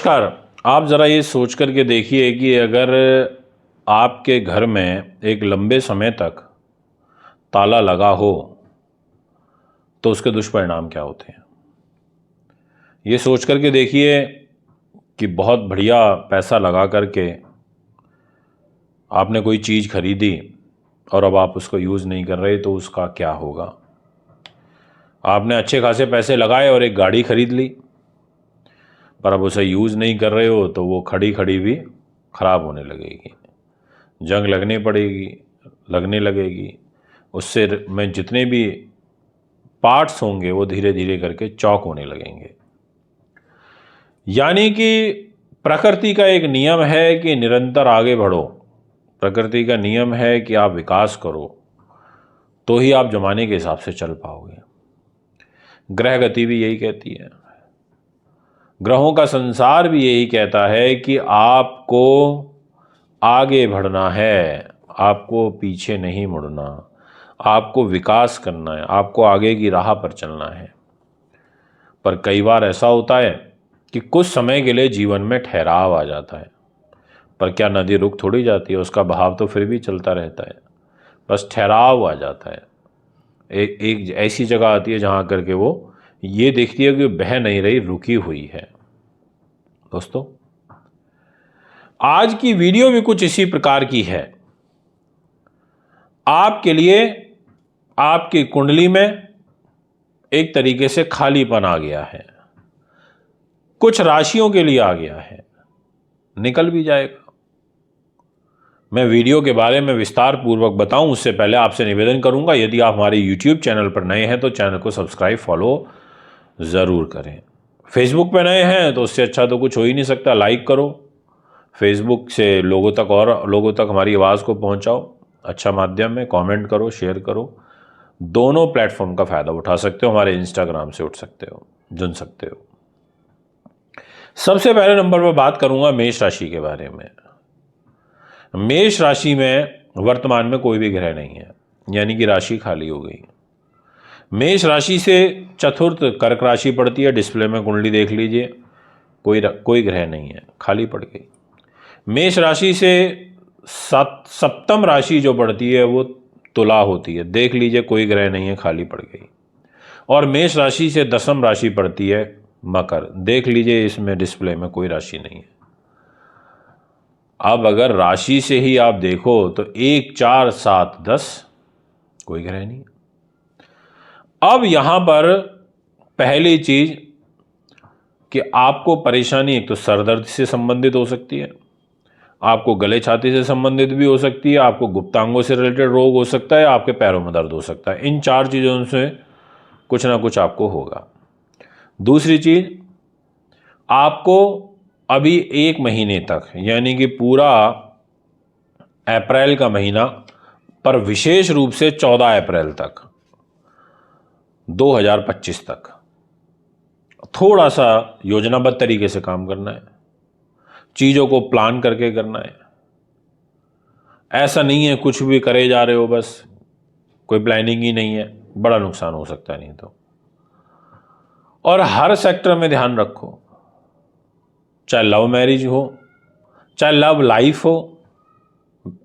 नमस्कार। आप ज़रा ये सोच कर के देखिए कि अगर आपके घर में एक लंबे समय तक ताला लगा हो तो उसके दुष्परिणाम क्या होते हैं। ये सोच कर के देखिए कि बहुत बढ़िया पैसा लगा करके आपने कोई चीज़ खरीदी और अब आप उसको यूज़ नहीं कर रहे तो उसका क्या होगा। आपने अच्छे खासे पैसे लगाए और एक गाड़ी खरीद ली, पर अब उसे यूज़ नहीं कर रहे हो तो वो खड़ी खड़ी भी ख़राब होने लगेगी, जंग लगने लगेगी। उससे में जितने भी पार्ट्स होंगे वो धीरे धीरे करके चौक होने लगेंगे। यानी कि प्रकृति का एक नियम है कि निरंतर आगे बढ़ो। प्रकृति का नियम है कि आप विकास करो, तो ही आप जमाने के हिसाब से चल पाओगे। ग्रह गति भी यही कहती है, ग्रहों का संसार भी यही कहता है कि आपको आगे बढ़ना है, आपको पीछे नहीं मुड़ना, आपको विकास करना है, आपको आगे की राह पर चलना है। पर कई बार ऐसा होता है कि कुछ समय के लिए जीवन में ठहराव आ जाता है, पर क्या नदी रुक थोड़ी जाती है, उसका बहाव तो फिर भी चलता रहता है। बस ठहराव आ जाता है, एक ऐसी जगह आती है जहाँ करके वो ये देखती है कि बह नहीं रही, रुकी हुई है। दोस्तों, आज की वीडियो भी कुछ इसी प्रकार की है। आपके लिए आपकी कुंडली में एक तरीके से खालीपन आ गया है, कुछ राशियों के लिए आ गया है, निकल भी जाएगा। मैं वीडियो के बारे में विस्तार पूर्वक बताऊं उससे पहले आपसे निवेदन करूंगा, यदि आप हमारे YouTube चैनल पर नए हैं तो चैनल को सब्सक्राइब फॉलो ज़रूर करें। फेसबुक पर नए हैं तो उससे अच्छा तो कुछ हो ही नहीं सकता, लाइक करो। फेसबुक से लोगों तक हमारी आवाज़ को पहुंचाओ, अच्छा माध्यम है। कमेंट करो, शेयर करो। दोनों प्लेटफॉर्म का फ़ायदा उठा सकते हो, हमारे इंस्टाग्राम से उठ सकते हो, जुड़ सकते हो। सबसे पहले नंबर पर बात करूंगा मेष राशि के बारे में। मेष राशि में वर्तमान में कोई भी ग्रह नहीं है, यानी कि राशि खाली हो गई। मेष राशि से चतुर्थ कर्क राशि पड़ती है, डिस्प्ले में कुंडली देख लीजिए, कोई ग्रह नहीं है, खाली पड़ गई। मेष राशि से सप्तम राशि जो पड़ती है वो तुला होती है, देख लीजिए, कोई ग्रह नहीं है, खाली पड़ गई। और मेष राशि से दसम राशि पड़ती है मकर, देख लीजिए, इसमें डिस्प्ले में कोई राशि नहीं है। अब अगर राशि से ही आप देखो तो 1, 4, 7, 10, कोई ग्रह नहीं। अब यहां पर पहली चीज कि आपको परेशानी एक तो सर दर्द से संबंधित हो सकती है, आपको गले छाती से संबंधित भी हो सकती है, आपको गुप्तांगों से रिलेटेड रोग हो सकता है, आपके पैरों में दर्द हो सकता है। इन 4 चीज़ों से कुछ ना कुछ आपको होगा। दूसरी चीज, आपको अभी 1 महीने तक, यानी कि पूरा अप्रैल का महीना, पर विशेष रूप से 14 अप्रैल तक 2025 तक थोड़ा सा योजनाबद्ध तरीके से काम करना है, चीज़ों को प्लान करके करना है। ऐसा नहीं है कुछ भी करे जा रहे हो, बस कोई प्लानिंग ही नहीं है, बड़ा नुकसान हो सकता है नहीं तो। और हर सेक्टर में ध्यान रखो, चाहे लव मैरिज हो, चाहे लव लाइफ हो,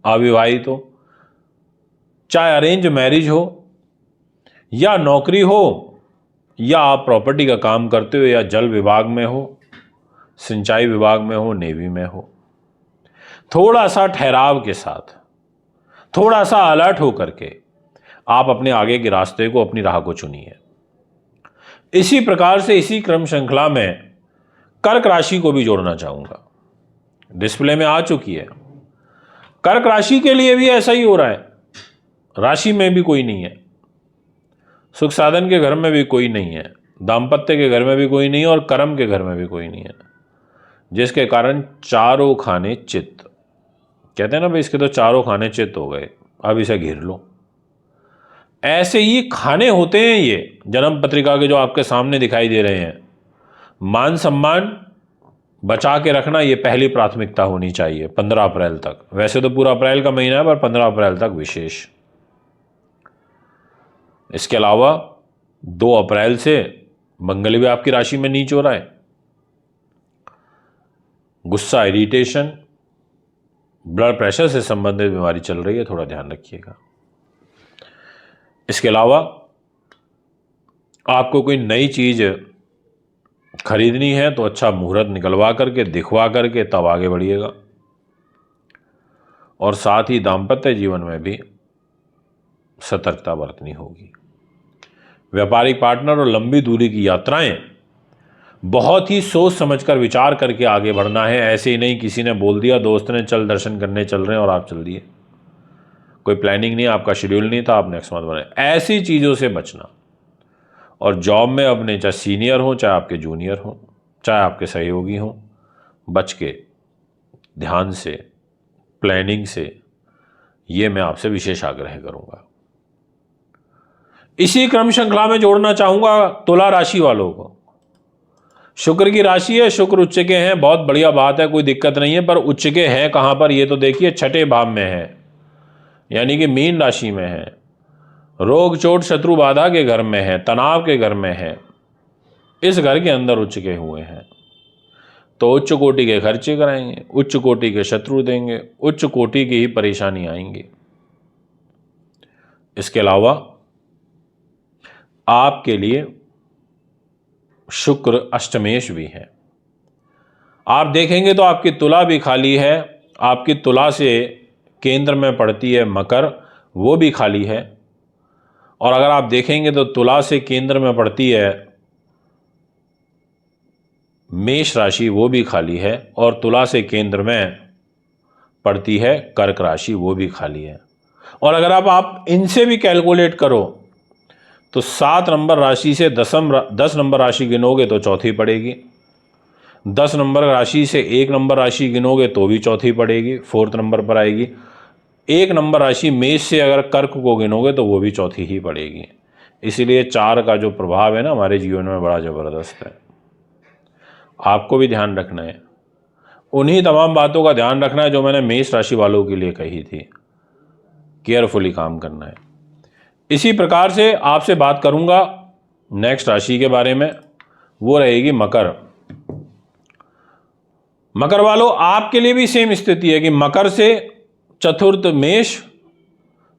अविवाहित हो, चाहे अरेंज मैरिज हो, या नौकरी हो, या आप प्रॉपर्टी का काम करते हो, या जल विभाग में हो, सिंचाई विभाग में हो, नेवी में हो, थोड़ा सा ठहराव के साथ, थोड़ा सा अलर्ट हो करके आप अपने आगे के रास्ते को, अपनी राह को चुनिए। इसी प्रकार से, इसी क्रम श्रृंखला में कर्क राशि को भी जोड़ना चाहूंगा, डिस्प्ले में आ चुकी है। कर्क राशि के लिए भी ऐसा ही हो रहा है, राशि में भी कोई नहीं है, सुख साधन के घर में भी कोई नहीं है, दाम्पत्य के घर में भी कोई नहीं है, और कर्म के घर में भी कोई नहीं है, जिसके कारण चारों खाने चित्त, कहते हैं ना भाई, इसके तो चारों खाने चित्त हो गए, अब इसे घेर लो। ऐसे ही खाने होते हैं ये जन्म पत्रिका के, जो आपके सामने दिखाई दे रहे हैं। मान सम्मान बचा के रखना, ये पहली प्राथमिकता होनी चाहिए 15 अप्रैल तक। वैसे तो पूरा अप्रैल का महीना है, पर 15 अप्रैल तक विशेष। इसके अलावा 2 अप्रैल से मंगल भी आपकी राशि में नीच हो रहा है, गुस्सा, इरिटेशन, ब्लड प्रेशर से संबंधित बीमारी चल रही है, थोड़ा ध्यान रखिएगा। इसके अलावा आपको कोई नई चीज खरीदनी है तो अच्छा मुहूर्त निकलवा करके, दिखवा करके तब आगे बढ़िएगा। और साथ ही दाम्पत्य जीवन में भी सतर्कता बरतनी होगी। व्यापारिक पार्टनर और लंबी दूरी की यात्राएं बहुत ही सोच समझकर विचार करके आगे बढ़ना है। ऐसे ही नहीं किसी ने बोल दिया, दोस्त ने चल दर्शन करने चल रहे हैं और आप चल दिए, कोई प्लानिंग नहीं, आपका शेड्यूल नहीं था, आप नेक्स्ट मंथ बने, ऐसी चीज़ों से बचना। और जॉब में अपने चाहे सीनियर हो, चाहे आपके जूनियर हो, चाहे आपके सहयोगी हो, बच के, ध्यान से, प्लानिंग से, ये मैं आपसे विशेष आग्रह करूंगा। इसी क्रम श्रृंखला में जोड़ना चाहूंगा तुला राशि वालों को। शुक्र की राशि है, शुक्र उच्च के हैं, बहुत बढ़िया बात है, कोई दिक्कत नहीं है। पर उच्च के हैं कहां पर, ये तो देखिए छठे भाव में है, यानी कि मीन राशि में है। रोग चोट शत्रु बाधा के घर में है, तनाव के घर में है, इस घर के अंदर उच्च के हुए हैं तो उच्च कोटि के खर्चे कराएंगे, उच्च कोटि के शत्रु देंगे, उच्च कोटि की ही परेशानी आएंगी। इसके अलावा आपके लिए शुक्र अष्टमेश भी है। आप देखेंगे तो आपकी तुला भी खाली है, आपकी तुला से केंद्र में पड़ती है मकर, वो भी खाली है। और अगर आप देखेंगे तो तुला से केंद्र में पड़ती है मेष राशि, वो भी खाली है। और तुला से केंद्र में पड़ती है कर्क राशि, वो भी खाली है। और अगर आप इनसे भी कैलकुलेट करो तो 7 नंबर राशि से 10 नंबर राशि गिनोगे तो चौथी पड़ेगी, 10 नंबर राशि से 1 नंबर राशि गिनोगे तो भी चौथी पड़ेगी, 4th नंबर पर आएगी। 1 नंबर राशि मेष से अगर कर्क को गिनोगे तो वो भी चौथी ही पड़ेगी। इसीलिए 4 का जो प्रभाव है ना हमारे जीवन में बड़ा ज़बरदस्त है। आपको भी ध्यान रखना है, उन्हीं तमाम बातों का ध्यान रखना है जो मैंने मेष राशि वालों के लिए कही थी। केयरफुली काम करना है। इसी प्रकार से आपसे बात करूंगा नेक्स्ट राशि के बारे में, वो रहेगी मकर। मकर वालों, आपके लिए भी सेम स्थिति है कि मकर से चतुर्थ मेष,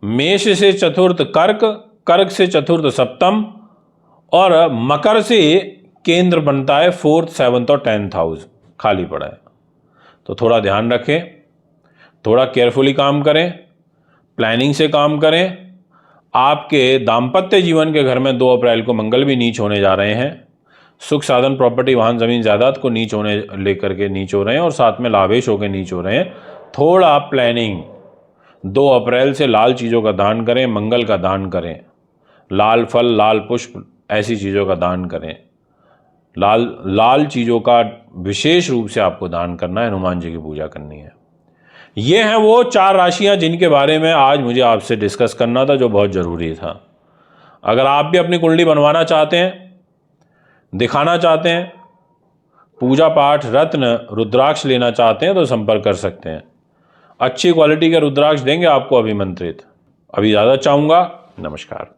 मेष से चतुर्थ कर्क, कर्क से चतुर्थ सप्तम, और मकर से केंद्र बनता है 4th 7th और 10th हाउस, खाली पड़ा है। तो थोड़ा ध्यान रखें, थोड़ा केयरफुली काम करें, प्लानिंग से काम करें। आपके दाम्पत्य जीवन के घर में 2 अप्रैल को मंगल भी नीच होने जा रहे हैं। सुख साधन प्रॉपर्टी वाहन जमीन जायदाद को नीच होने लेकर के नीच हो रहे हैं और साथ में लाभेश होकर नीच हो रहे हैं। थोड़ा प्लानिंग, 2 अप्रैल से लाल चीज़ों का दान करें, मंगल का दान करें, लाल फल, लाल पुष्प, ऐसी चीज़ों का दान करें। लाल चीज़ों का विशेष रूप से आपको दान करना है, हनुमान जी की पूजा करनी है। ये हैं वो 4 राशियां जिनके बारे में आज मुझे आपसे डिस्कस करना था, जो बहुत ज़रूरी था। अगर आप भी अपनी कुंडली बनवाना चाहते हैं, दिखाना चाहते हैं, पूजा पाठ रत्न रुद्राक्ष लेना चाहते हैं तो संपर्क कर सकते हैं। अच्छी क्वालिटी के रुद्राक्ष देंगे आपको अभिमंत्रित। अभी ज़्यादा चाहूँगा। नमस्कार।